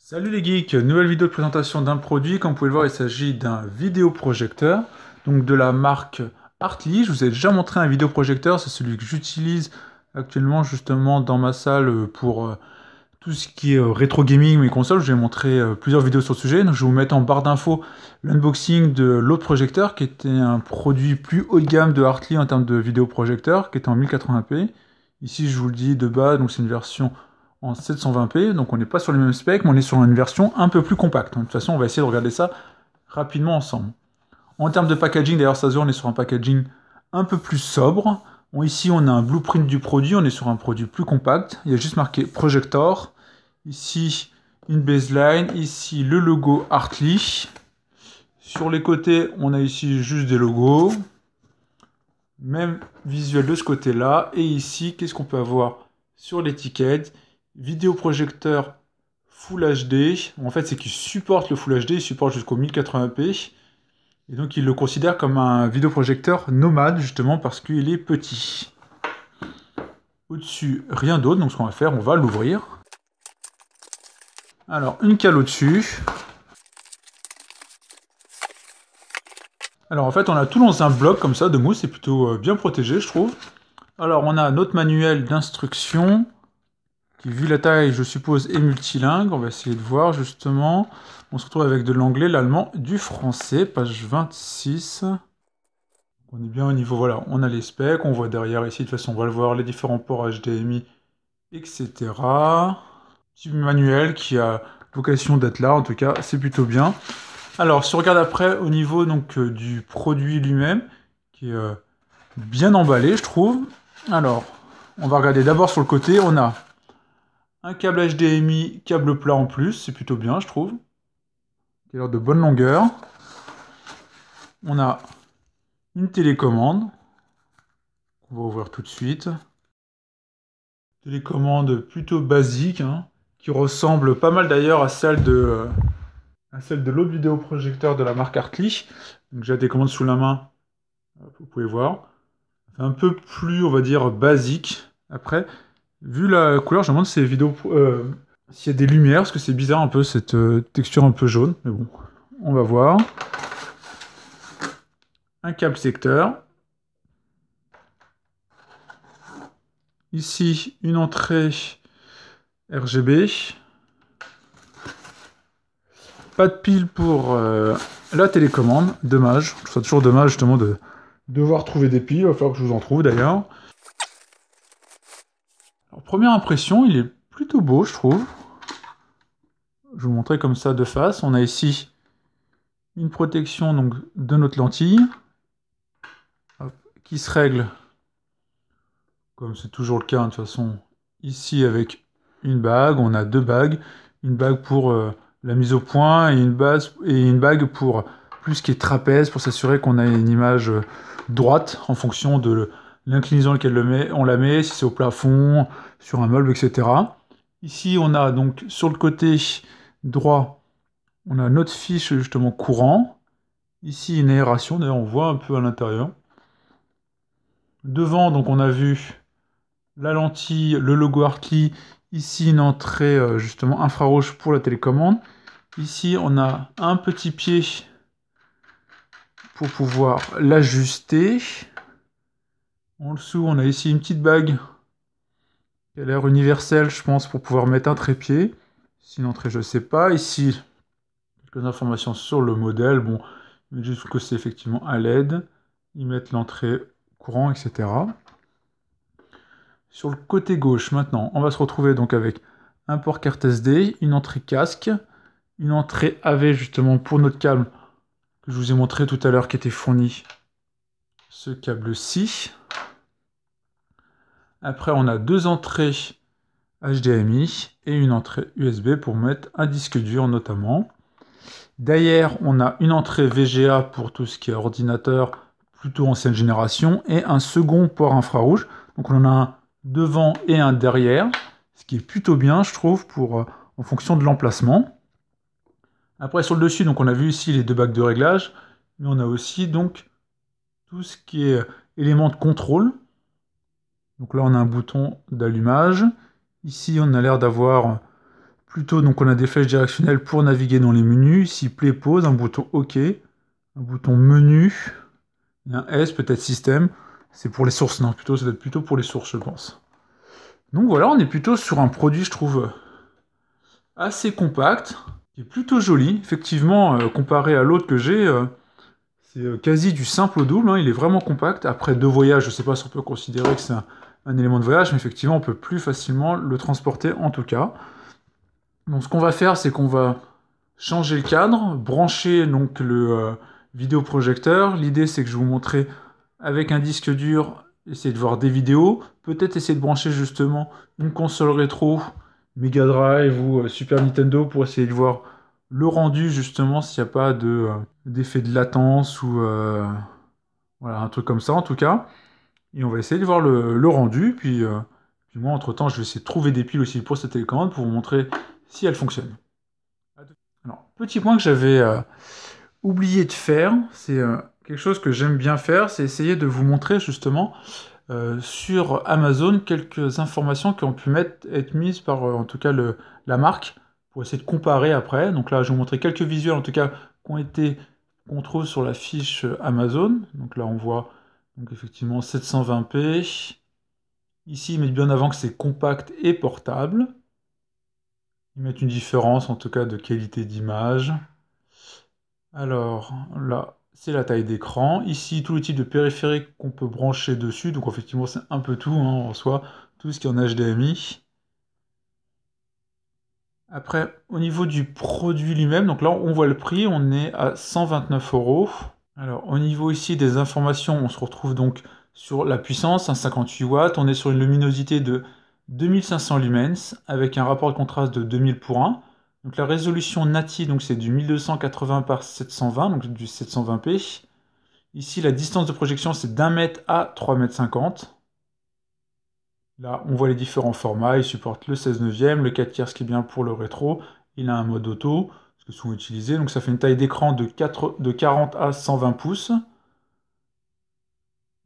Salut les geeks, nouvelle vidéo de présentation d'un produit. Comme vous pouvez le voir, il s'agit d'un vidéoprojecteur, donc de la marque Hartley. Je vous ai déjà montré un vidéoprojecteur, c'est celui que j'utilise actuellement justement dans ma salle pour tout ce qui est rétro gaming, mes consoles. Je vais montrer plusieurs vidéos sur le sujet. Donc je vais vous mettre en barre d'infos l'unboxing de l'autre projecteur qui était un produit plus haut de gamme de Hartley en termes de vidéoprojecteur, qui était en 1080p. Ici je vous le dis de bas, donc c'est une version en 720p, donc on n'est pas sur les mêmes specs, mais on est sur une version un peu plus compacte. De toute façon, on va essayer de regarder ça rapidement ensemble. En termes de packaging, d'ailleurs, ça se voit, on est sur un packaging un peu plus sobre. Bon, ici, on a un blueprint du produit, on est sur un produit plus compact. Il y a juste marqué Projector. Ici, une baseline. Ici, le logo Hartley. Sur les côtés, on a ici juste des logos. Même visuel de ce côté-là. Et ici, qu'est-ce qu'on peut avoir sur l'étiquette? Vidéoprojecteur Full HD. En fait, c'est qu'il supporte le Full HD, il supporte jusqu'au 1080p. Et donc, il le considère comme un vidéoprojecteur nomade, justement, parce qu'il est petit. Au-dessus, rien d'autre. Donc, ce qu'on va faire, on va l'ouvrir. Alors, une cale au-dessus. Alors, en fait, on a tout dans un bloc, comme ça, de mousse. C'est plutôt bien protégé, je trouve. Alors, on a notre manuel d'instruction qui, vu la taille, je suppose, est multilingue. On va essayer de voir, justement. On se retrouve avec de l'anglais, l'allemand, du français, page 26. On est bien au niveau, voilà, on a les specs, on voit derrière ici, de toute façon, on va le voir, les différents ports HDMI, etc. Petit manuel qui a vocation d'être là, en tout cas, c'est plutôt bien. Alors, si on regarde après, au niveau donc du produit lui-même, qui est bien emballé, je trouve. Alors, on va regarder d'abord sur le côté, on a un câble HDMI, câble plat en plus, c'est plutôt bien, je trouve. Qui a l'air de bonne longueur. On a une télécommande, qu'on va ouvrir tout de suite. Télécommande plutôt basique, hein, qui ressemble pas mal d'ailleurs à celle de l'autre vidéoprojecteur de la marque Hartley. Donc j'ai la télécommande sous la main, vous pouvez voir. Un peu plus, on va dire, basique. Après, vu la couleur, je me demande si s'il y a des lumières, parce que c'est bizarre un peu cette texture un peu jaune. Mais bon, on va voir. Un câble secteur. Ici, une entrée RGB. Pas de pile pour la télécommande. Dommage. Je trouve ça toujours dommage justement de devoir trouver des piles. Il va falloir que je vous en trouve d'ailleurs. Alors, première impression, il est plutôt beau, je trouve. Je vais vous montrer comme ça de face. On a ici une protection donc, de notre lentille. Hop, qui se règle, comme c'est toujours le cas de toute façon, ici avec une bague. On a deux bagues. Une bague pour la mise au point et une bague pour plus qui est trapèze, pour s'assurer qu'on a une image droite en fonction de l'inclinaison à laquelle on la met, si c'est au plafond, sur un meuble, etc. Ici, on a donc sur le côté droit, on a notre fiche justement courant. Ici, une aération, d'ailleurs on voit un peu à l'intérieur. Devant, donc on a vu la lentille, le logo Hartley. Ici, une entrée justement infrarouge pour la télécommande. Ici, on a un petit pied pour pouvoir l'ajuster. En dessous, on a ici une petite bague qui a l'air universelle, je pense, pour pouvoir mettre un trépied. Ici, une entrée, je ne sais pas. Ici, quelques informations sur le modèle. Bon, ils mettent juste que c'est effectivement un LED. Ils mettent l'entrée courant, etc. Sur le côté gauche, maintenant, on va se retrouver donc avec un port carte SD, une entrée casque, une entrée AV justement pour notre câble que je vous ai montré tout à l'heure qui était fourni, ce câble-ci. Après, on a deux entrées HDMI et une entrée USB pour mettre un disque dur notamment. Derrière, on a une entrée VGA pour tout ce qui est ordinateur plutôt ancienne génération et un second port infrarouge. Donc on en a un devant et un derrière, ce qui est plutôt bien, je trouve, en fonction de l'emplacement. Après, sur le dessus, donc on a vu ici les deux bagues de réglage, mais on a aussi donc tout ce qui est éléments de contrôle. Donc là, on a un bouton d'allumage. Ici, on a l'air d'avoir plutôt, donc on a des flèches directionnelles pour naviguer dans les menus. Ici, play, pause, un bouton OK, un bouton menu, et un S, peut-être système. C'est pour les sources, non, plutôt, ça doit être plutôt pour les sources, je pense. Donc voilà, on est plutôt sur un produit, je trouve, assez compact, qui est plutôt joli. Effectivement, comparé à l'autre que j'ai, c'est quasi du simple au double, hein, il est vraiment compact. Après 2 voyages, je ne sais pas si on peut considérer que c'est un élément de voyage, mais effectivement, on peut plus facilement le transporter en tout cas. Donc ce qu'on va faire, c'est qu'on va changer le cadre, brancher donc le vidéoprojecteur. L'idée, c'est que je vais vous montrer avec un disque dur, essayer de voir des vidéos, peut-être essayer de brancher justement une console rétro, Mega Drive ou Super Nintendo pour essayer de voir le rendu justement s'il n'y a pas d'effet de latence ou voilà, un truc comme ça en tout cas. Et on va essayer de voir le rendu, puis moi entre temps je vais essayer de trouver des piles aussi pour cette télécommande pour vous montrer si elle fonctionne. Alors, petit point que j'avais oublié de faire, c'est quelque chose que j'aime bien faire, c'est essayer de vous montrer justement sur Amazon quelques informations qui ont pu être mises par en tout cas la marque pour essayer de comparer après. Donc là, je vais vous montrer quelques visuels en tout cas qu'on trouve sur la fiche Amazon. Donc là, on voit donc effectivement 720p. Ici, ils mettent bien avant que c'est compact et portable. Ils mettent une différence en tout cas de qualité d'image. Alors là, c'est la taille d'écran. Ici, tous les types de périphériques qu'on peut brancher dessus. Donc effectivement, c'est un peu tout hein, en soi. Tout ce qui est en HDMI. Après, au niveau du produit lui-même, donc là, on voit le prix. On est à 129 €. Alors, au niveau ici des informations, on se retrouve donc sur la puissance, un 58 watts. On est sur une luminosité de 2500 lumens avec un rapport de contraste de 2000 pour 1. Donc la résolution native, donc c'est du 1280 par 720, donc du 720p. Ici, la distance de projection, c'est d'1 mètre à 3,50 m. Là, on voit les différents formats. Il supporte le 16 neuvième, le 4 tiers, ce qui est bien pour le rétro. Il a un mode auto, ce que souvent utilisé. Donc ça fait une taille d'écran de 40 à 120 pouces.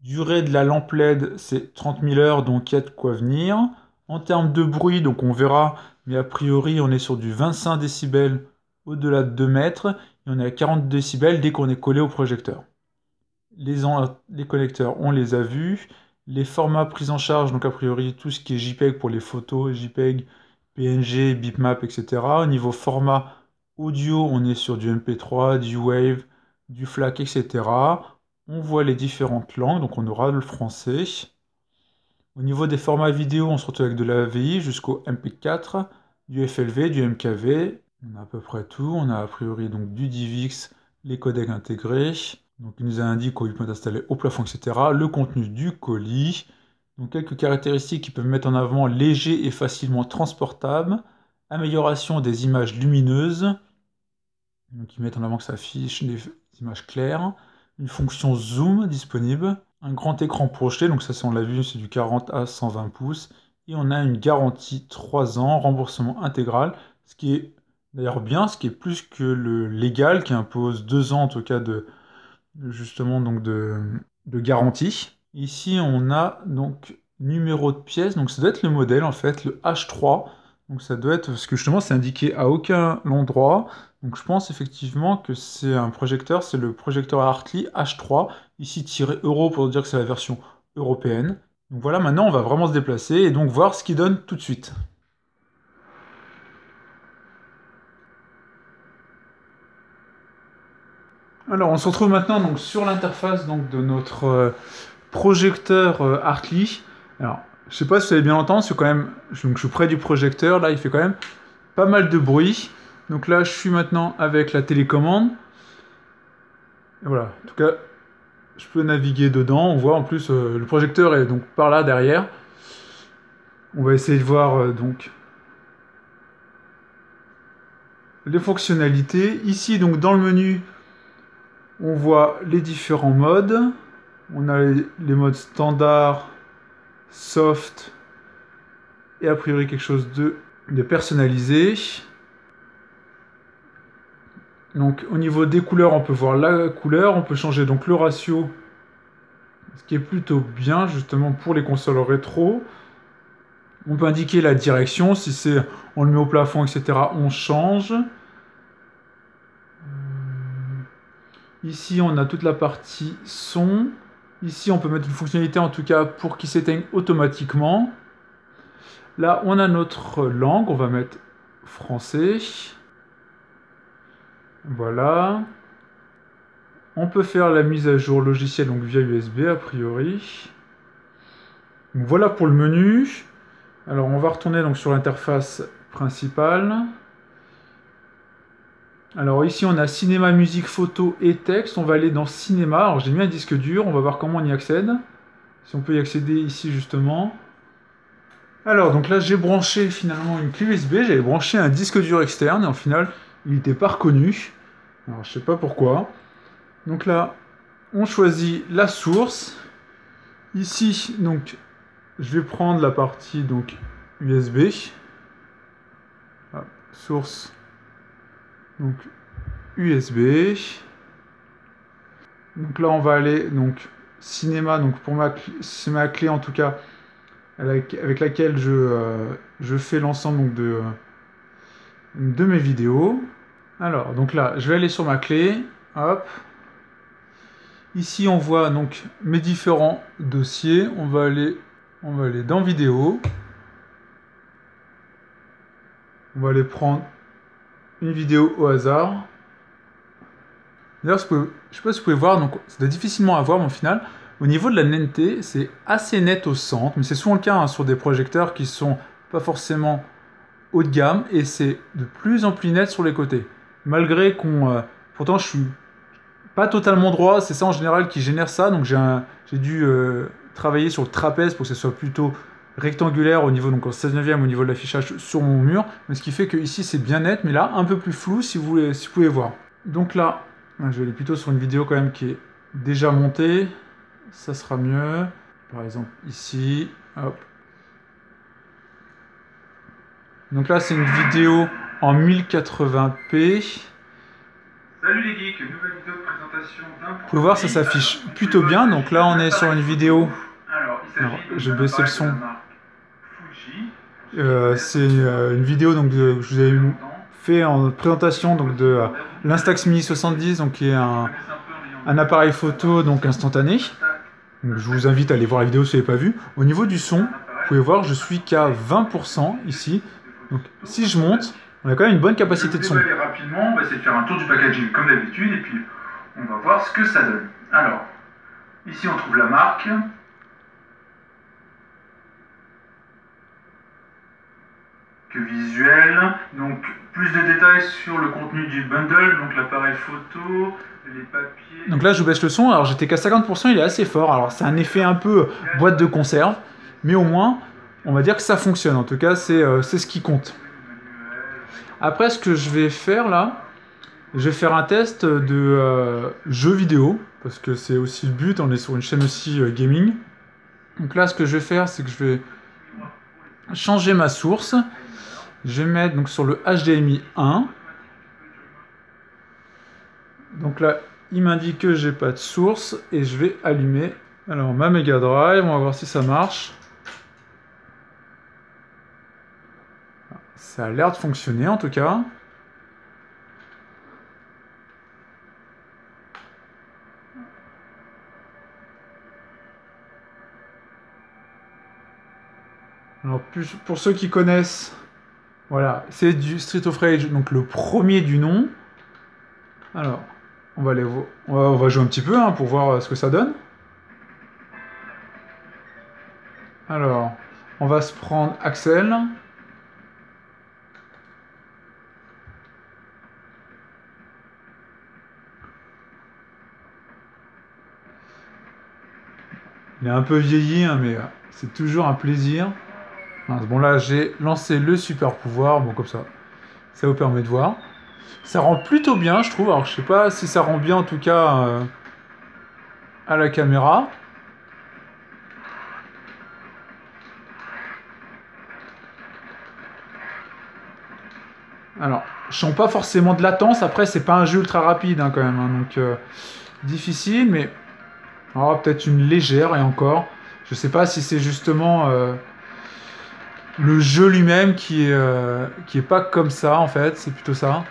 Durée de la lampe LED, c'est 30 000 heures, donc il y a de quoi venir. En termes de bruit, donc on verra, mais a priori, on est sur du 25 décibels au-delà de 2 mètres, et on est à 40 décibels dès qu'on est collé au projecteur. Les connecteurs, on les a vus. Les formats pris en charge, donc a priori, tout ce qui est JPEG pour les photos, JPEG, PNG, bitmap, etc. Au niveau format audio, on est sur du MP3, du Wave, du FLAC, etc. On voit les différentes langues, donc on aura le français. Au niveau des formats vidéo, on se retrouve avec de la AVI jusqu'au MP4, du FLV, du MKV. On a à peu près tout. On a a priori donc du DivX, les codecs intégrés. Donc il nous indique où il peut être installé au plafond, etc. Le contenu du colis. Donc quelques caractéristiques qui peuvent mettre en avant léger et facilement transportable. Amélioration des images lumineuses. Donc ils mettent en avant que ça affiche des images claires. Une fonction zoom disponible. Un grand écran projeté, donc ça on l'a vu, c'est du 40 à 120 pouces. Et on a une garantie 3 ans, remboursement intégral. Ce qui est d'ailleurs bien, ce qui est plus que le légal qui impose 2 ans en tout cas justement donc de garantie. Ici on a donc numéro de pièce, donc ça doit être le modèle en fait, le H3. Donc ça doit être, parce que justement c'est indiqué à aucun endroit. Donc je pense effectivement que c'est un projecteur, c'est le projecteur Hartley H3, ici tiré euro pour dire que c'est la version européenne. Donc voilà, maintenant on va vraiment se déplacer et donc voir ce qu'il donne tout de suite. Alors on se retrouve maintenant donc sur l'interface donc de notre projecteur Hartley. Alors je sais pas si vous allez bien l'entendre, c'est quand même, donc, je suis près du projecteur, là il fait quand même pas mal de bruit. Donc là je suis maintenant avec la télécommande. Et voilà, en tout cas je peux naviguer dedans. On voit en plus le projecteur est donc par là derrière. On va essayer de voir donc les fonctionnalités. Ici donc dans le menu on voit les différents modes. On a les modes standard, soft et a priori quelque chose de personnalisé. Donc au niveau des couleurs, on peut voir la couleur, on peut changer donc le ratio, ce qui est plutôt bien justement pour les consoles rétro. On peut indiquer la direction, si c'est on le met au plafond, etc. On change. Ici, on a toute la partie son. Ici, on peut mettre une fonctionnalité, en tout cas, pour qu'il s'éteigne automatiquement. Là, on a notre langue. On va mettre français. Voilà. On peut faire la mise à jour logiciel donc via USB, a priori. Donc, voilà pour le menu. Alors, on va retourner donc sur l'interface principale. Alors ici on a cinéma, musique, photo et texte. On va aller dans cinéma. Alors j'ai mis un disque dur, on va voir comment on y accède. Si on peut y accéder ici justement. Alors donc là j'ai branché finalement une clé USB. J'avais branché un disque dur externe et en final il n'était pas reconnu. Alors je sais pas pourquoi. Donc là on choisit la source. Ici donc je vais prendre la partie donc USB. Source. Donc USB. Donc là on va aller donc cinéma, donc pour c'est ma clé en tout cas avec laquelle je fais l'ensemble de mes vidéos. Alors donc là je vais aller sur ma clé, hop. Ici on voit donc mes différents dossiers. On va aller dans vidéo. On va aller prendre une vidéo au hasard. D'ailleurs, je ne sais pas si vous pouvez voir, donc c'est difficilement à voir, mais au final, au niveau de la netteté, c'est assez net au centre, mais c'est souvent le cas hein, sur des projecteurs qui sont pas forcément haut de gamme, et c'est de plus en plus net sur les côtés. Malgré qu'on... pourtant, je suis pas totalement droit, c'est ça en général qui génère ça, donc j'ai dû travailler sur le trapèze pour que ce soit plutôt rectangulaire au niveau, donc en 16/9 au niveau de l'affichage sur mon mur, mais ce qui fait que ici c'est bien net, mais là un peu plus flou si vous pouvez voir. Donc là, je vais aller plutôt sur une vidéo quand même qui est déjà montée, ça sera mieux. Par exemple ici, hop. Donc là c'est une vidéo en 1080p. Salut les geeks, nouvelle vidéo de présentation d'un produit. Vous pouvez voir, ça s'affiche plutôt bien. Donc là on est sur une vidéo. Alors, je vais baisser le son. C'est une vidéo donc je vous ai fait en présentation donc de l'Instax Mini 70, donc qui est un appareil photo donc instantané. Donc, je vous invite à aller voir la vidéo si vous n'avez pas vu. Au niveau du son, vous pouvez voir, je suis qu'à 20% ici. Donc si je monte, on a quand même une bonne capacité de son. Rapidement, on va essayer de faire un tour du packaging comme d'habitude et puis on va voir ce que ça donne. Alors, ici on trouve la marque. Visuel, donc plus de détails sur le contenu du bundle, donc l'appareil photo, les papiers... Donc là je baisse le son, alors j'étais qu'à 50%, il est assez fort, alors c'est un effet un peu boîte de conserve, mais au moins on va dire que ça fonctionne, en tout cas c'est ce qui compte. Après ce que je vais faire là, je vais faire un test de jeux vidéo, parce que c'est aussi le but, on est sur une chaîne aussi gaming. Donc là ce que je vais faire, c'est que je vais changer ma source. Je vais mettre donc sur le HDMI 1. Donc là, il m'indique que j'ai pas de source et je vais allumer. Alors ma Mega Drive, on va voir si ça marche. Ça a l'air de fonctionner en tout cas. Alors pour ceux qui connaissent, voilà, c'est du Street of Rage, donc le premier du nom. Alors, on va jouer un petit peu hein, pour voir ce que ça donne. Alors, on va se prendre Axel. Il est un peu vieilli, hein, mais c'est toujours un plaisir. Bon là j'ai lancé le super pouvoir, bon comme ça vous permet de voir. Ça rend plutôt bien je trouve, alors je sais pas si ça rend bien en tout cas à la caméra. Alors je sens pas forcément de latence, après c'est pas un jeu ultra rapide hein, quand même, hein, donc difficile, mais peut-être une légère et encore. Je sais pas si c'est justement... le jeu lui-même qui est pas comme ça en fait, c'est plutôt ça.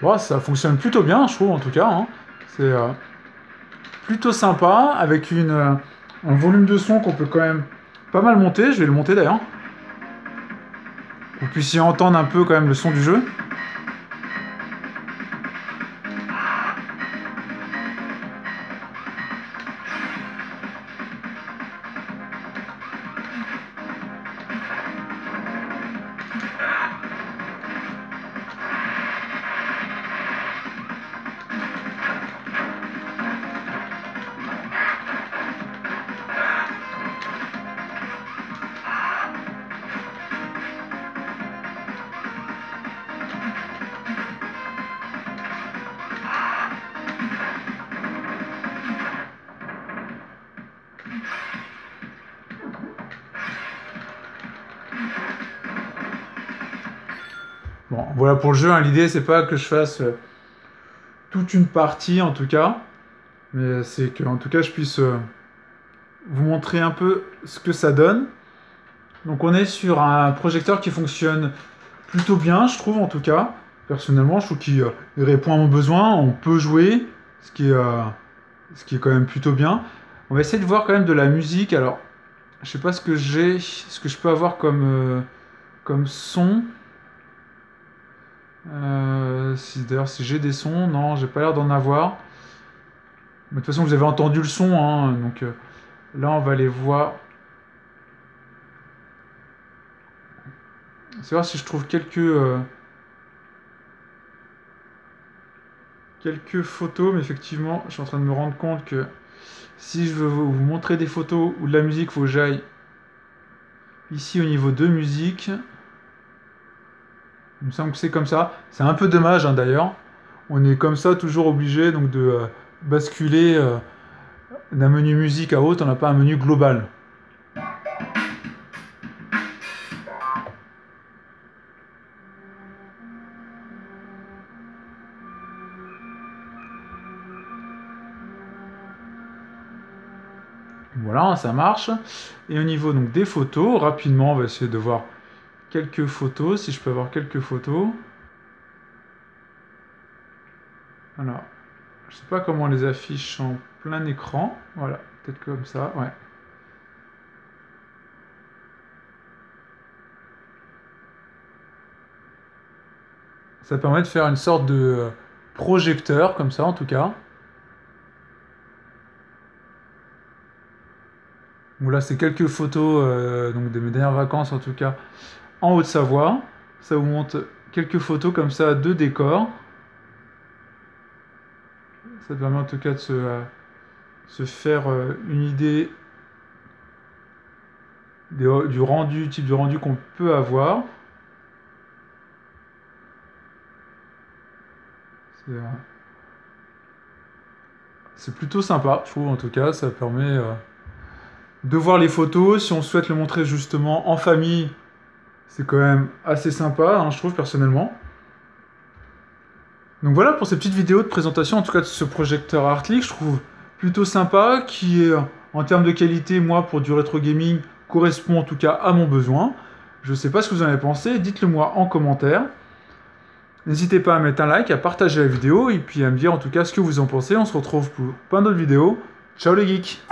Bon, ça fonctionne plutôt bien, je trouve, en tout cas. Hein. C'est plutôt sympa, avec un volume de son qu'on peut quand même pas mal monter. Je vais le monter d'ailleurs. Pour que vous puissiez entendre un peu quand même le son du jeu. Bon, voilà pour le jeu, hein. L'idée c'est pas que je fasse toute une partie en tout cas, mais c'est que en tout cas je puisse vous montrer un peu ce que ça donne. Donc on est sur un projecteur qui fonctionne plutôt bien, je trouve en tout cas. Personnellement, je trouve qu'il répond à mon besoin, on peut jouer, ce qui est quand même plutôt bien. On va essayer de voir quand même de la musique. Alors, je sais pas ce que je peux avoir comme son. D'ailleurs, si j'ai des sons, non, j'ai pas l'air d'en avoir. Mais de toute façon, vous avez entendu le son, hein, donc là, on va aller voir. C'est voir si je trouve quelques photos, mais effectivement, je suis en train de me rendre compte que si je veux vous montrer des photos ou de la musique, il faut que j'aille ici au niveau de musique. Il me semble que c'est comme ça. C'est un peu dommage, hein, d'ailleurs. On est comme ça, toujours obligé donc de basculer d'un menu musique à autre. On n'a pas un menu global. Voilà, ça marche. Et au niveau donc, des photos, rapidement, on va essayer de voir quelques photos, si je peux avoir quelques photos. Alors, je sais pas comment on les affiche en plein écran. Voilà, peut-être comme ça, ouais. Ça permet de faire une sorte de projecteur, comme ça en tout cas. Bon, là, c'est quelques photos donc de mes dernières vacances, en tout cas, en Haute-Savoie. Ça vous montre quelques photos comme ça de décors. Ça permet en tout cas de se faire une idée du rendu, type de rendu qu'on peut avoir. C'est plutôt sympa, je trouve en tout cas. Ça permet de voir les photos. Si on souhaite le montrer justement en famille, c'est quand même assez sympa, hein, je trouve personnellement. Donc voilà pour ces petites vidéos de présentation, en tout cas de ce projecteur Arclight, je trouve plutôt sympa, qui est en termes de qualité, moi pour du rétro gaming, correspond en tout cas à mon besoin. Je ne sais pas ce que vous en avez pensé, dites-le moi en commentaire. N'hésitez pas à mettre un like, à partager la vidéo et puis à me dire en tout cas ce que vous en pensez. On se retrouve pour plein d'autres vidéos. Ciao les geeks!